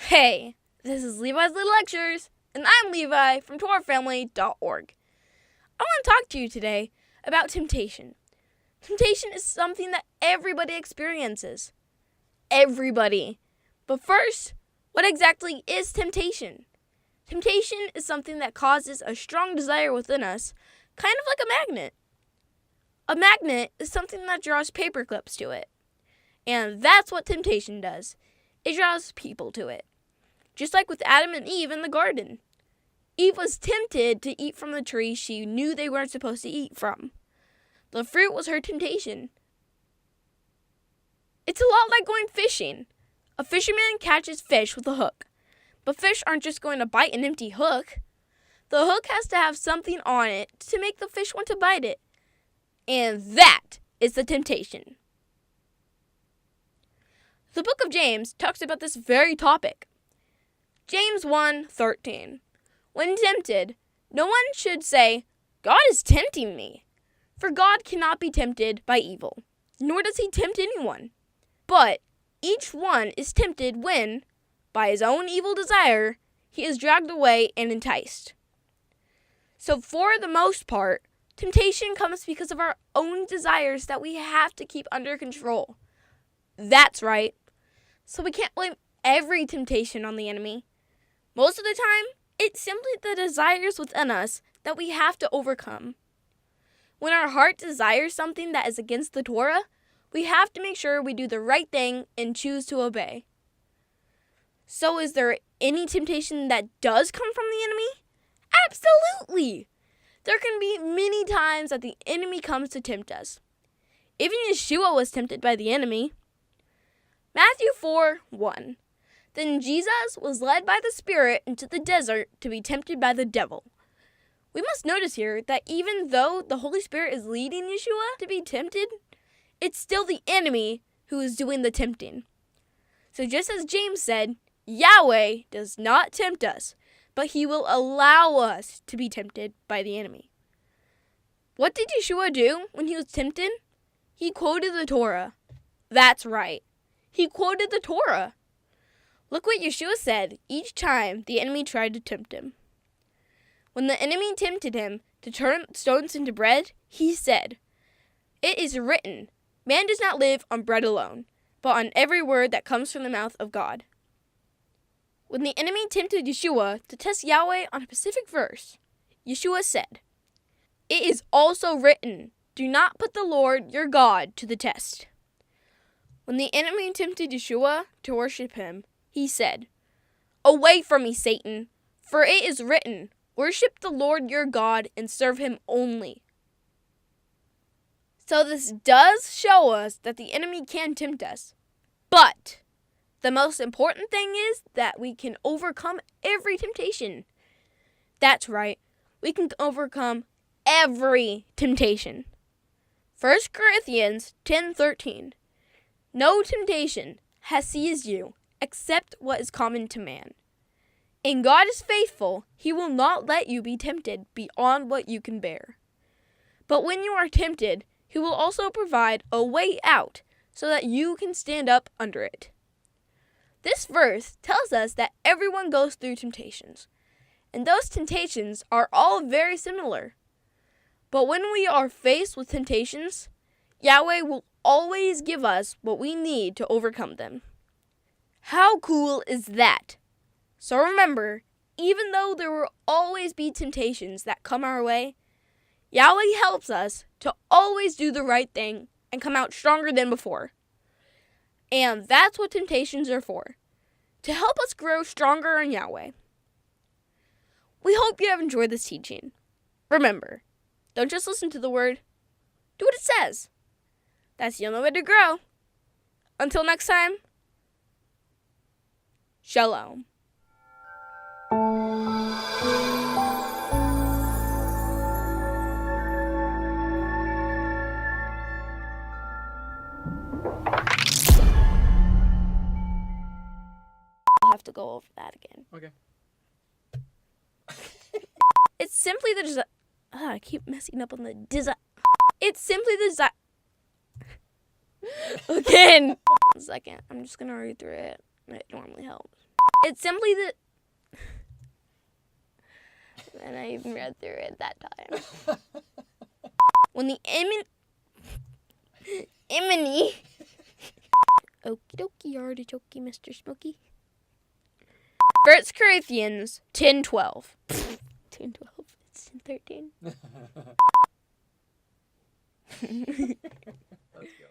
Hey, this is Levi's Little Lectures, and I'm Levi from TorahFamily.org. I want to talk to you today about temptation. Temptation is something that everybody experiences. Everybody. But first, what exactly is temptation? Temptation is something that causes a strong desire within us, kind of like a magnet. A magnet is something that draws paper clips to it. And that's what temptation does. It draws people to it. Just like with Adam and Eve in the garden. Eve was tempted to eat from the tree she knew they weren't supposed to eat from. The fruit was her temptation. It's a lot like going fishing. A fisherman catches fish with a hook. But fish aren't just going to bite an empty hook. The hook has to have something on it to make the fish want to bite it. And that is the temptation. The book of James talks about this very topic. James 1:13. When tempted, no one should say, God is tempting me. For God cannot be tempted by evil, nor does he tempt anyone. But each one is tempted when, by his own evil desire, he is dragged away and enticed. So for the most part, temptation comes because of our own desires that we have to keep under control. That's right. So we can't blame every temptation on the enemy. Most of the time, it's simply the desires within us that we have to overcome. When our heart desires something that is against the Torah, we have to make sure we do the right thing and choose to obey. So is there any temptation that does come from the enemy? Absolutely! There can be many times that the enemy comes to tempt us. Even Yeshua was tempted by the enemy. Matthew 4:1. Then Jesus was led by the Spirit into the desert to be tempted by the devil. We must notice here that even though the Holy Spirit is leading Yeshua to be tempted, it's still the enemy who is doing the tempting. So just as James said, Yahweh does not tempt us, but he will allow us to be tempted by the enemy. What did Yeshua do when he was tempted? He quoted the Torah. That's right. He quoted the Torah. Look what Yeshua said each time the enemy tried to tempt him. When the enemy tempted him to turn stones into bread, he said, It is written, man does not live on bread alone, but on every word that comes from the mouth of God. When the enemy tempted Yeshua to test Yahweh on a specific verse, Yeshua said, It is also written, do not put the Lord your God to the test. When the enemy tempted Yeshua to worship him, he said, Away from me, Satan, for it is written, worship the Lord your God and serve him only. So this does show us that the enemy can tempt us. But the most important thing is that we can overcome every temptation. That's right, we can overcome every temptation. 1 Corinthians 10:13. No temptation has seized you except what is common to man. And God is faithful, he will not let you be tempted beyond what you can bear. But when you are tempted, he will also provide a way out so that you can stand up under it. This verse tells us that everyone goes through temptations, and those temptations are all very similar. But when we are faced with temptations, Yahweh will always give us what we need to overcome them. How cool is that? So remember, even though there will always be temptations that come our way, Yahweh helps us to always do the right thing and come out stronger than before. And that's what temptations are for, to help us grow stronger in Yahweh. We hope you have enjoyed this teaching. Remember, don't just listen to the word, do what it says. That's the only way to grow. Until next time, Shalom. I'll have to go over that again. Okay. It's simply the design. I keep messing up on the design. It's simply the design. Again. 1 second. I'm just going to read through it. It normally helps. It's simply that. And I even read through it that time. When the Imini. Okie dokie, artichokey, Mr. Smokey. 1 Corinthians 10:12. 10:12. It's 10:13. Let's go.